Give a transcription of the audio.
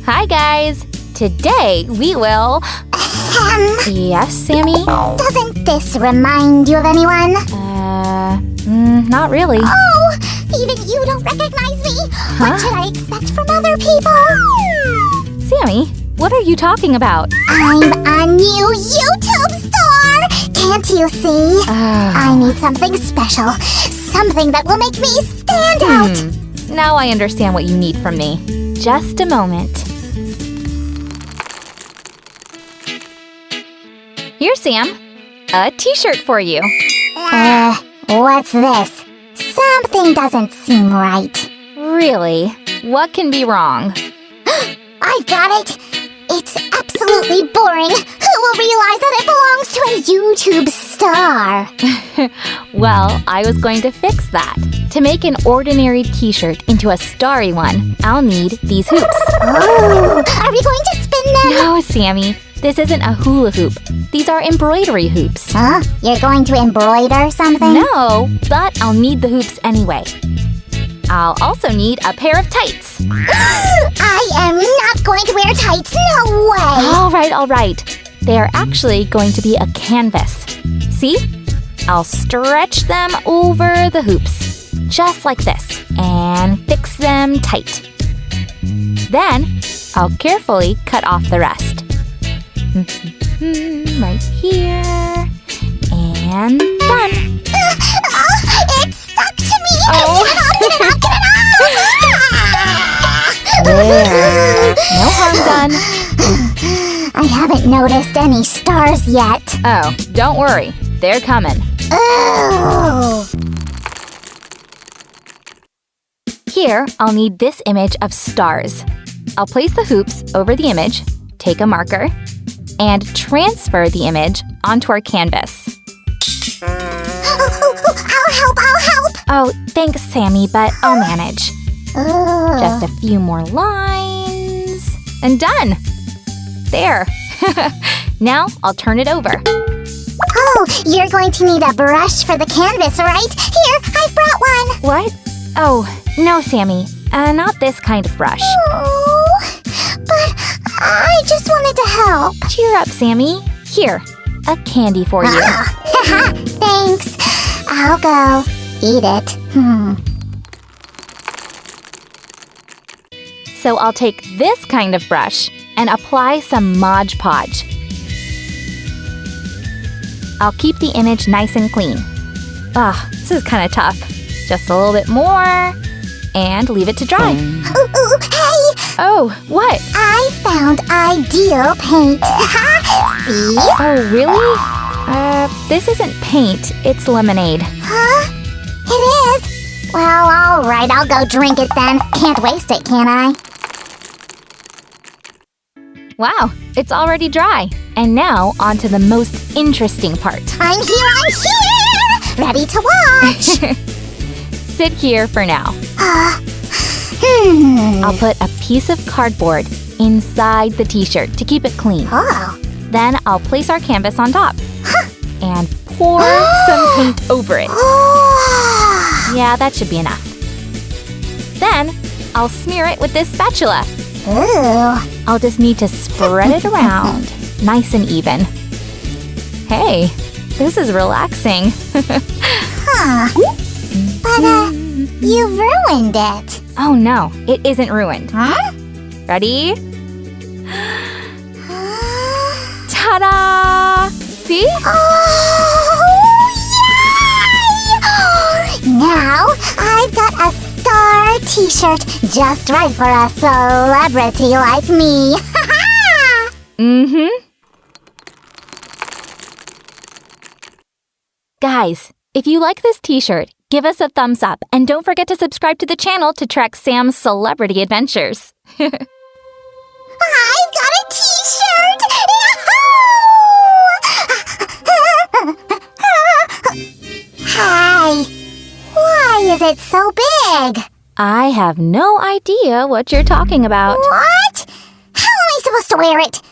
Hi, guys. Today we will... Yes, Sammy? Doesn't this remind you of anyone? Not really. Oh, even you don't recognize me? Huh? What should I expect from other people? Sammy, what are you talking about? I'm a new YouTube star! Can't you see? I need something special. Something that will make me stand out. Now I understand what you need from me. Just a moment. Here, Sam. A t-shirt for you. What's this? Something doesn't seem right. Really? What can be wrong? I've got it! It's absolutely boring. Who will realize that it belongs to a YouTube star? Well, I was going to fix that. To make an ordinary t-shirt into a starry one, I'll need these hoops. Oh, are we going to spin them? No, Sammy. This isn't a hula hoop. These are embroidery hoops. Huh? You're going to embroider something? No, but I'll need the hoops anyway. I'll also need a pair of tights. I am not going to wear tights. No way! All right. They are actually going to be a canvas. See? I'll stretch them over the hoops, just like this, and fix them tight. Then, I'll carefully cut off the rest. Right here, and done. It's stuck to me! Oh. Get it off! There. No harm done. I haven't noticed any stars yet. Oh, don't worry. They're coming. Oh. Here, I'll need this image of stars. I'll place the hoops over the image, take a marker, and transfer the image onto our canvas. I'll help! Oh, thanks, Sammy, but I'll manage. Just a few more lines, and done! There. Now I'll turn it over. Oh, you're going to need a brush for the canvas, right? Here, I've brought one. What? Oh, no, Sammy. Not this kind of brush. Oh, but I just wanted to help. Cheer up, Sammy. Here, a candy for you. Thanks. I'll go eat it. So I'll take this kind of brush and apply some Mod Podge. I'll keep the image nice and clean. This is kind of tough. Just a little bit more, and leave it to dry. Ooh, hey! Oh, what? I found ideal paint. See? Oh, really? This isn't paint, it's lemonade. Huh? It is? Well, all right, I'll go drink it then. Can't waste it, can I? Wow, it's already dry. And now, on to the most interesting part. I'm here! Ready to watch! Sit here for now. I'll put a piece of cardboard inside the t-shirt to keep it clean. Oh. Then I'll place our canvas on top and pour some paint over it. Yeah, that should be enough. Then I'll smear it with this spatula. Ooh. I'll just need to spread it around, nice and even. Hey, this is relaxing. But, you've ruined it. Oh no, it isn't ruined. Huh? Ready? Ta-da! See? Oh, yay! Now I've got a star t-shirt just right for a celebrity like me. Guys, if you like this t-shirt, give us a thumbs up and don't forget to subscribe to the channel to track Sam's celebrity adventures. I've got a t-shirt! Hi! Why is it so big? I have no idea what you're talking about. What? How am I supposed to wear it?